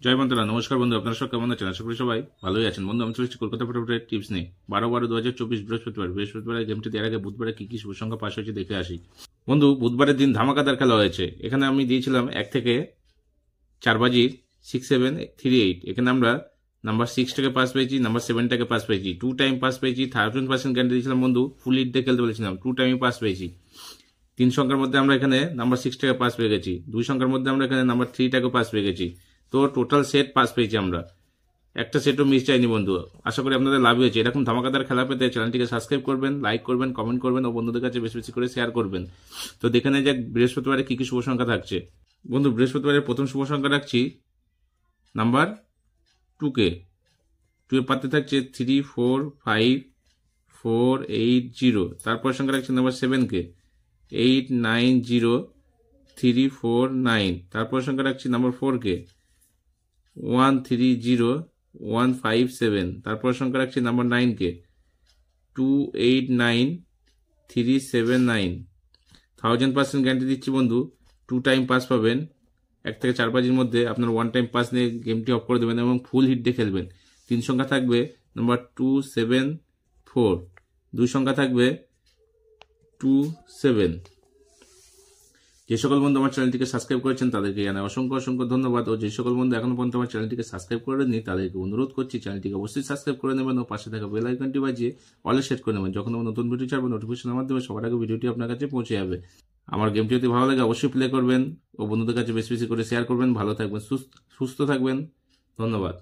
জয় মন্ত্রা। নমস্কার বন্ধু, আপনারা সব কেমন আছেন? আশা করি সবাই ভালোই আছেন। বন্ধু, আমি চলেছি কলকাতা ফটোফটের টিপস নিয়ে। 12/12/2024 বৃহস্পতিবার গেমটি দেওয়ার আগে বুধবারে কি কি শুভ সংখ্যা পাস হয়েছে দেখে আসি। বন্ধু, বুধবারের দিন ধামাকাদার খেলা হয়েছে। এখানে আমি দিয়েছিলাম 1 থেকে 4 বাজির 6738। এখানে আমরা নাম্বার 6টাকে পাস পেয়েছি, নাম্বার 7টাকে পাস পেয়েছি, 2 টাইম পাস পেয়েছি। 1000% গ্যারান্টি দিয়েছিলাম বন্ধু, ফুল হিট দিয়ে খেলতে বলেছিলাম, 2 টাইমই পাস পেয়েছি। 3 সংখ্যার মধ্যে আমরা এখানে নাম্বার 6টাকে পাস পেয়ে গেছি। 2 সংখ্যার মধ্যে আমরা এখানে নাম্বার 3টাকে পাস পেয়ে গেছি। তো টোটাল সেট পাস পেয়েছি আমরা, একটা সেটও মিস চাইনি বন্ধু। আশা করি আপনাদের লাভ হয়েছে। এরকম ধামাকাদার খেলা পেতে চ্যানেলটিকে সাবস্ক্রাইব করবেন, লাইক করবেন, কমেন্ট করবেন ও বন্ধুদের কাছে বেশি বেশি করে শেয়ার করবেন। তো দেখে নেওয়া যাক বৃহস্পতিবারে কি কি শুভ সংখ্যা থাকছে। বন্ধু, বৃহস্পতিবারের প্রথম শুভ সংখ্যা রাখছি নাম্বার 2কে। 2 এর পাতে থাকছে 345480। তারপর সংখ্যা রাখছি নাম্বার 7কে, 890349। তারপর সংখ্যা রাখছি নাম্বার 4কে, 130157। তারপর সংখ্যা রাখছি নাম্বার 9কে, 289379। 1000% গ্যারান্টি দিচ্ছি বন্ধু, 2 টাইম পাস পাবেন। 1 থেকে 4 বাজির মধ্যে আপনার 1 টাইম পাস নিয়ে গেমটি অফ করে দেবেন এবং ফুল হিট দিয়ে খেলবেন। 3 সংখ্যা থাকবে নাম্বার 274। 2 সংখ্যা থাকবে 27। যে সকল বন্ধু আমার চ্যানেলটিকে সাবস্ক্রাইব করেছেন তাদেরকে জানাই অসংখ্য অসংখ্য ধন্যবাদ। ও যে সকল বন্ধু এখনো পর্যন্ত আমার চ্যানেলটিকে সাবস্ক্রাইব করেননি তাদেরকে অনুরোধ করছি চ্যানেলটিকে অবশ্যই সাবস্ক্রাইব করে নেবেন ও পাশে থাকা বেল আইকনটি বাজিয়ে অলে সেট করে নেবেন। যখন আমার নতুন ভিডিও ছাড়বো নোটিফিকেশনের মাধ্যমে সবার আগে ভিডিওটি আপনার কাছে পৌঁছে যাবে। আমার গেমটি যদি ভালো লাগে অবশ্যই প্লে করবেন ও বন্ধুদের কাছে বেশি বেশি করে শেয়ার করবেন। ভালো থাকবেন, সুস্থ থাকবেন। ধন্যবাদ।